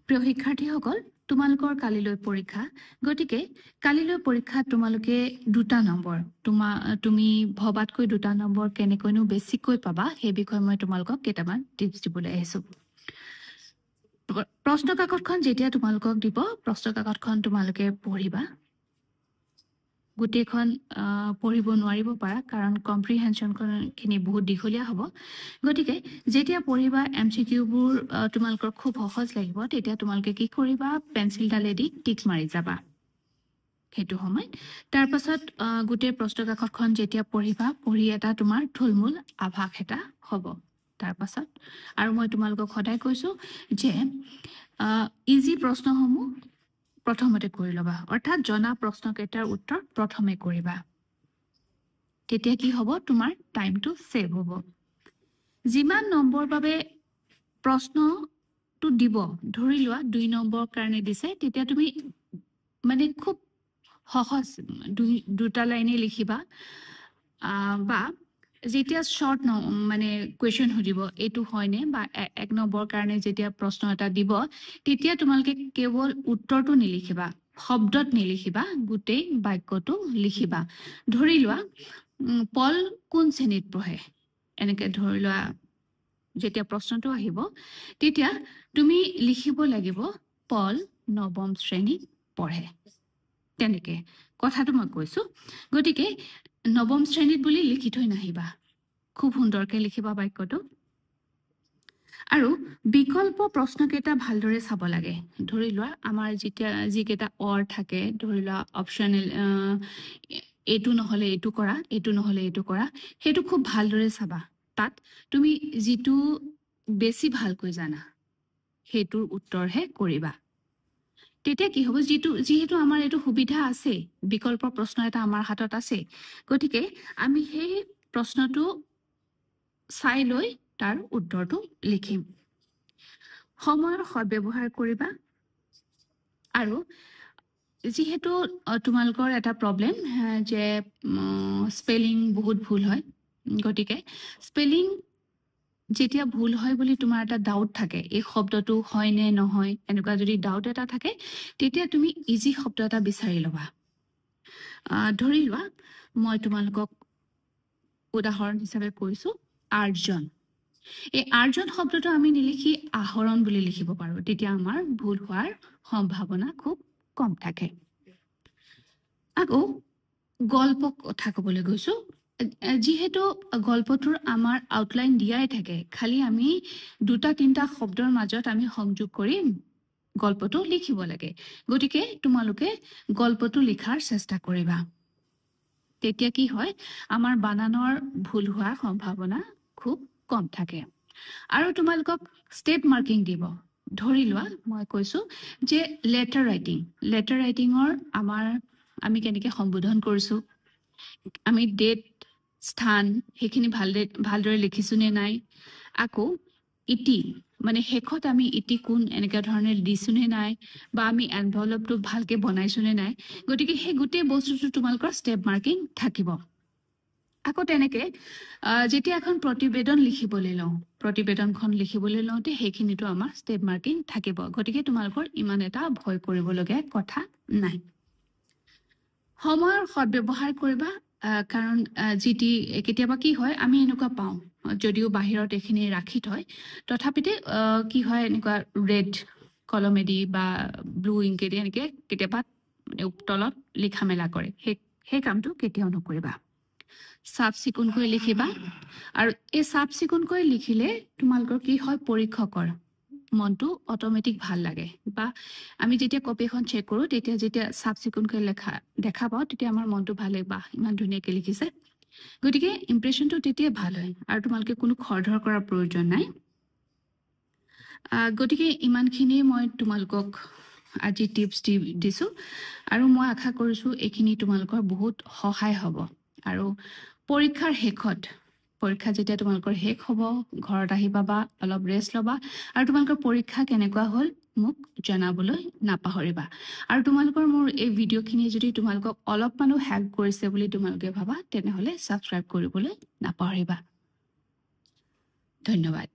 প্ৰিয় শিক্ষাৰ্থীসকল তোমালোকৰ কালিলৈ পৰীক্ষা গতিকে কালিলৈ পৰীক্ষাত তোমালোকে দুটা নম্বৰ তুমি ভবাতকৈ দুটা নম্বৰ কেনেকৈনো বেছিকৈ পাবা সেই বিষয়ে মই তোমালোকক কেইটামান টিপছ দিবলৈ আহিছো প্ৰশ্ন কাকতখন যেতিয়া তোমালোকক দিব প্ৰশ্ন কাকতখন তোমালোকে পঢ়িবা গোটেইখন পঢ়িব নোৱাৰিব পাৰা কাৰণ কম্প্ৰিহেনশনখিনি বহুত দীঘলীয়া হ'ব গতিকে যেতিয়া পঢ়িবা এমচিকিউবোৰ তোমালোকৰ খুব সহজ লাগিব তেতিয়া তোমালোকে কি কৰিবা পেন্সিলডালেদি টিক মাৰি যাবা সেইটো সময় তাৰ পাছত গোটেই প্ৰশ্ন কাকতখন যেতিয়া পঢ়িবা পঢ়ি এটা তোমাৰ থুলমূল আভাস এটা হ'ব তাৰ পাছত আৰু মই তোমালোকক সদায় কৈছো যে ইজি প্ৰশ্নসমূহ প্ৰথমতে কৰি লবা অৰ্থাৎ জনা প্ৰশ্নকেইটাৰ উত্তৰ প্ৰথমে কৰিবা তেতিয়া কি হ'ব তোমাৰ টাইমটো সেভ হ'ব যিমান নম্বৰ বাবে প্ৰশ্নটো দিব ধৰি লোৱা 2 নম্বৰ কাৰণে দিছে তেতিয়া তুমি মানে খুব সহজ দুটা লাইনে লিখিবা বা যেতিয়া শৰ্ট মানে কোৱেশ্চন সুধিব এটো হয়নে বা 1 নম্বৰ কাৰণে যেতিয়া প্ৰশ্ন এটা দিব তেতিয়া তোমালোকে কেৱল উত্তৰটো নিলিখিবা শব্দত নিলিখিবা গোটেই বাক্যটো লিখিবা ধৰি লোৱা পল কোন শ্ৰেণীত পঢ়ে এনেকে ধৰি লোৱা যেতিয়া প্ৰশ্নটো আহিব তেতিয়া তুমি লিখিব লাগিব পল নৱম শ্ৰেণীত পঢ়ে তেনেকে কথাটো মই কৈছো গতিকে নৱম শ্ৰেণীত বুলি লিখি থৈ নাহিবা খুব সুন্দৰকে লিখিবা বাক্যটো আৰু বিকল্প প্ৰশ্নকেইটা ভালদৰে চাব লাগে ধৰি লোৱা আমাৰ যেতিয়া যিকেইটা অৰ থাকে ধৰি লোৱা অপচনেল এটো নহলে এটো কৰা এটো নহলে এটো কৰা হেতু খুব ভালদৰে চাবা তাত তুমি যেটো বেছি ভালকৈ জানা হেতুৰ উত্তৰহে কৰিবা তেতিয়া কি হ'ব যেহেতু আমাৰ এটো সুবিধা আছে বিকল্প প্ৰশ্ন এটা আমাৰ হাতত আছে গতিকে আমি সেই প্ৰশ্নটো চাই লৈ তাৰ উত্তৰটো লিখিম সময়ৰ সদ্ব্যৱহাৰ কৰিবা আৰু যেহেতু তোমালোকৰ এটা প্ৰবলেম যে স্পেলিং বহুত ভুল হয় গতিকে স্পেলিং যেতিয়া ভুল হয় বুলি তোমাৰ এটা ডাউট থাকে এই শব্দটো হয় নে নহয় এনেকুৱা যদি ডাউট এটা থাকে তেতিয়া তুমি ইজি শব্দ এটা বিচাৰি লবা ধৰি লোৱা মই তোমালোকক উদাহৰণ হিচাপে কৈছো আৰ্জন এই আৰ্জন শব্দটো আমি নিলিখি আহৰণ বুলি লিখিব পাৰো তেতিয়া আমাৰ ভুল হোৱাৰ সম্ভাৱনা খুব কম থাকে আকৌ গল্প কথা ক'বলৈ গৈছো যেহেতু গল্পটোৰ আমাৰ আউটলাইন দিয়াই থাকে খালি আমি দুটা তিনটা শব্দৰ মাজত আমি সংযোগ কৰি গল্পটো লিখিব লাগে গতিকে তোমালোকে গল্পটো লিখাৰ চেষ্টা কৰিবা তেতিয়া কি হয় আমাৰ বানানৰ ভুল হোৱাৰ সম্ভাৱনা খুব কম থাকে আৰু তোমালোকক ষ্টেপ মাৰ্কিং দিব ধৰি লোৱা মই কৈছো যে লেটাৰ ৰাইটিংৰ আমি কেনেকৈ সম্বোধন কৰিছো আমি ডেট স্থান হেখিনি ভালদৰে লিখিছো নে নাই আকৌ ইটি মানে শেষত আমি ইটি কোন এনেকা ধৰণে দিছো নে নাই বা আমি এনভেলপটো ভালকে বনাইছো নে নাই গতিকে সেই গোটেই বস্তুটো তোমালোকৰ ষ্টেপ মাৰ্কিং থাকিব আকৌ তেনেকে যেতিয়া এখন প্ৰতিবেদন লিখিবলৈ লওঁতে সেইখিনিটো আমাৰ ষ্টেপ মাৰ্কিং থাকিব গতিকে তোমালোকৰ ইমান এটা ভয় কৰিবলগীয়া কথা নাই সময়ৰ সদ্ব্যৱহাৰ কৰিবা কাৰণ জিটি কেতিয়াবা কি হয় আমি এনেকুৱা পাওঁ যদিও বাহিৰত এখিনি ৰাখি থয় তথাপিতে কি হয় এনেকুৱা ৰেড কলমেদি বা ব্লু ইংকেদি এনেকে কেতিয়াবা তলত লিখা মেলা কৰে সেই কামটো কেতিয়াও নকৰিবা সাফ চিকুণকৈ লিখিবা আৰু এই সাফ চিকুণকৈ লিখিলে তোমালোকৰ কি হয় পৰীক্ষকৰ মনটো অটোমেটিক ভাল লাগে বা আমি যেতিয়া কপি এখন চেক কৰো তেতিয়া যেতিয়া সাফ চিকুণকৈ লেখা দেখা পাও তেতিয়া আমাৰ মনটো ভাল লাগে বা ইমান ধুনীয়াকৈ লিখিছে গতিকে ইমপ্ৰেশনটো তেতিয়া ভাল হয় আৰু তোমালোকে কোনো খৰধৰ কৰাৰ প্ৰয়োজন নাই গতিকে ইমানখিনি মই তোমালোকক আজি টিপছ দিছো আৰু মই আশা কৰিছো এইখিনি তোমালোকৰ বহুত সহায় হ'ব আৰু পৰীক্ষাৰ শেষত পৰীক্ষা যেতিয়া তোমালোকৰ শেষ হ'ব ঘৰত আহিবা বা অলপ ৰেষ্ট লবা আৰু তোমালোকৰ পৰীক্ষা কেনেকুৱা হ'ল মোক জনাবলৈ নাপাহৰিবা আৰু তোমালোকৰ মোৰ এই ভিডিঅ'খিনি যদি তোমালোকক অলপমানো হেল্প কৰিছে বুলি তোমালোকে ভাবা তেনেহলে সাবস্ক্ৰাইব কৰিবলৈ নাপাহৰিবা ধন্যবাদ